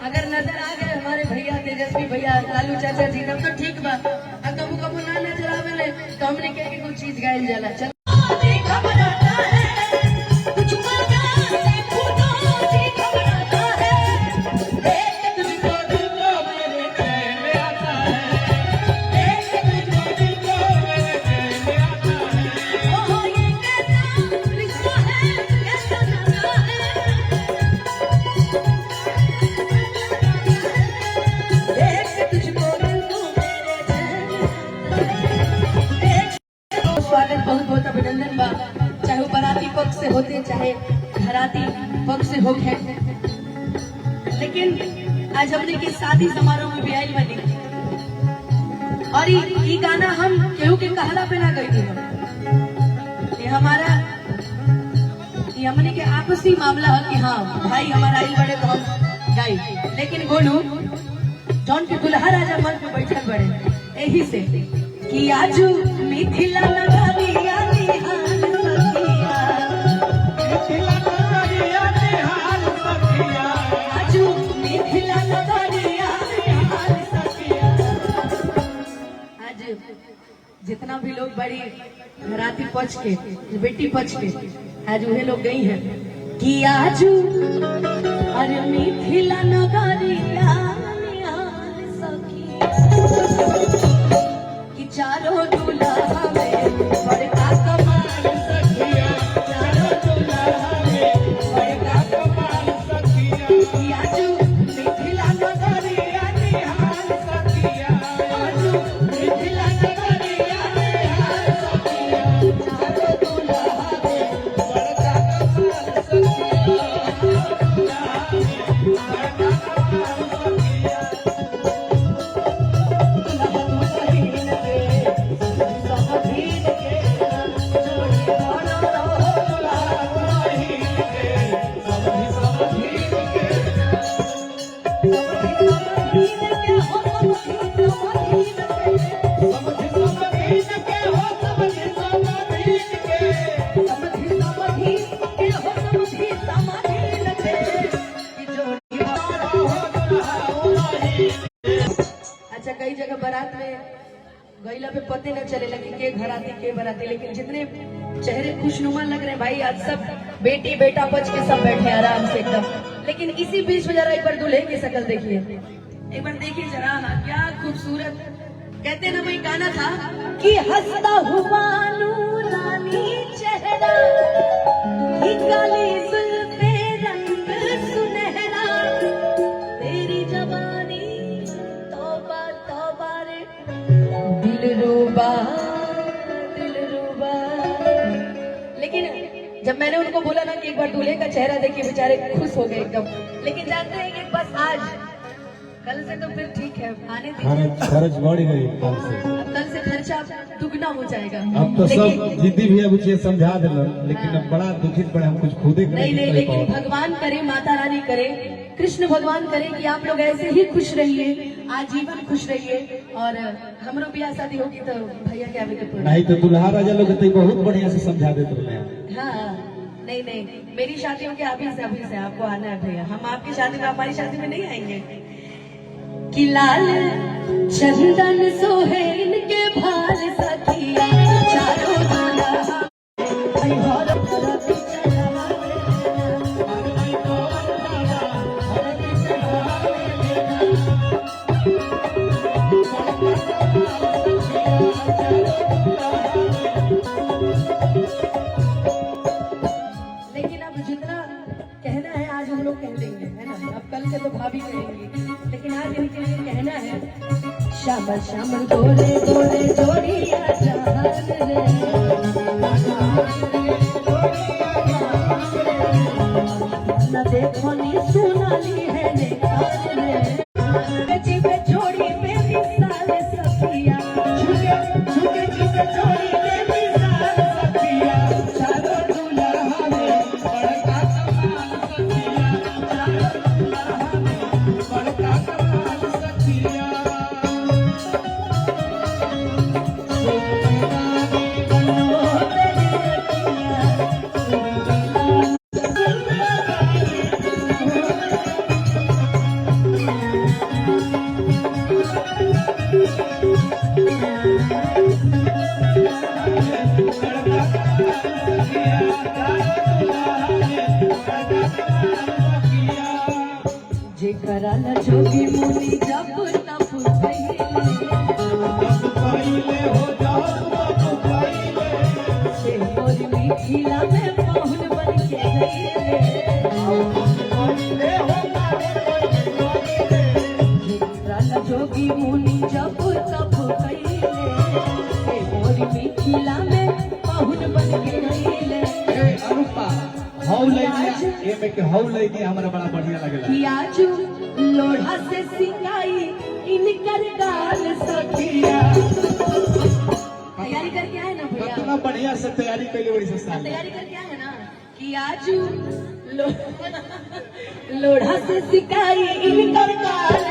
अगर नजर आ गए हमारे भैया तेजस्वी भैया लालू चाचा जी तब तो ठीक बा, कबू कबू ना नजर आवे तो हमने के कुछ चीज गायल जाला। चल बहुत बहुत अभिनंदन बा, चाहे वो बाराती पक्ष से होते चाहे घराती पक्ष से होके, लेकिन आज हमने के शादी समारोह में भी आयल बनी और ये गाना हम केहू के कहला पे ना गई थी। ये हमारा ये हमने के आपसी मामला है कि हाँ भाई हमारा आयल बड़े तो हम गाई, लेकिन गोलू जौन के दुल्हा राजा मन पे बैठल बड़े यही से कि आज मिथिला नगरिया निहाल सखिया, मिथिला नगरिया निहाल सखिया, आज मिथिला नगरिया निहाल सखिया। आज जितना भी लोग बड़ी घराती पक्ष के बेटी पक्ष के आज वह लोग गई हैं कि आज अरे मिथिला नगरिया निहाल सखिया, चारों दुल्हा में बड़का कमाल सखिया, चारों दुल्हा में बड़का कमाल सखिया, आज मिथिला नगरिया निहाल सखिया, आज मिथिला नगरिया निहाल सखिया, चारों दुल्हा में बड़का कमाल सखिया, अच्छा कई जगह बारात में गईला पे पते न चले लगे के घराती के बराती, लेकिन जितने चेहरे खुशनुमा लग रहे हैं भाई आज सब बेटी बेटा पच के सब बैठे आराम से एकदम। लेकिन इसी बीच में जरा एक बार दूल्हे की शक्ल देखिए, एक बार देखिए जरा, हाँ क्या खूबसूरत। कहते ना भाई गाना था कि हंसता हुआ नूरानी चेहरा, काली जुल्फे रंग सुनहरा, तेरी जवानी तौबा तौबा रे दिलरुबा दिलरुबा। लेकिन जब मैंने उनको बोला ना कि एक बार दूल्हे का चेहरा देखिए बेचारे खुश हो गए एकदम। लेकिन जानते हैं कि बस आज कल से तो फिर ठीक है, आने दीजिए, खर्च बढ़ गई कल से, अब कल से खर्चा दुगना हो जाएगा। अब तो सब जिद्दी भी अब उसे समझा देना, लेकिन अब बड़ा दुखित पड़े, हम कुछ खुद ही नहीं, लेकिन भगवान करे, माता रानी करे, कृष्ण भगवान करे कि आप लोग ऐसे ही खुश रहिए, आजीवन खुश रहिए। और हमरो ब्याह शादी होगी तो भैया के आवे के पड़ी। नहीं तो दुल्हा राजा लोग तो बहुत बढ़िया से समझा देते रहे। हाँ नहीं नहीं, मेरी शादियों के अभी से आपको आना है भैया। हम आपकी शादी में, हमारी शादी में नहीं आएंगे। कि लाल चंदन सोहे इनके भाल सखिया चारों दुल्हा और भरत चढ़ावे। लेकिन अब जितना कहना है आज हम लोग कह देंगे, है ना। अब कल से तो भाभी कहेंगी, लेकिन आज इनके लिए कहना है। श्यामल श्यामल गोरे गोरे जोड़िया जहान रे, न देखो नी सुनाली है निकाल रे। जीवे जोड़ी पे मिसाल सखिया, झुके जीवे जोड़ी पे मिसाल सखिया चारों दुल्हा में बड़का कमाल सखिया, चारों दुल्हा में बड़का कमाल सखिया। जेकरा न जोगी मुनि जब तप कइले से मोर मिथिला में पहुन बन के गइले। जेकरा न जोगी मुनि जब तप कइले से मोर मिथिला में पहुन बन के गइले। अनुपा हौ लैनी ए में के हौ लैनी हमरा बड़ा बढ़िया लगला। कि आज लोढ़ा से सिंगाई इनकर गाल सखिया। तैयारी करके आए ना भैया, कितना बढ़िया से तैयारी कैले बड़ी से साल तैयारी करके आए ना। कि आज लोढ़ा से सिंगाई इनकर गाल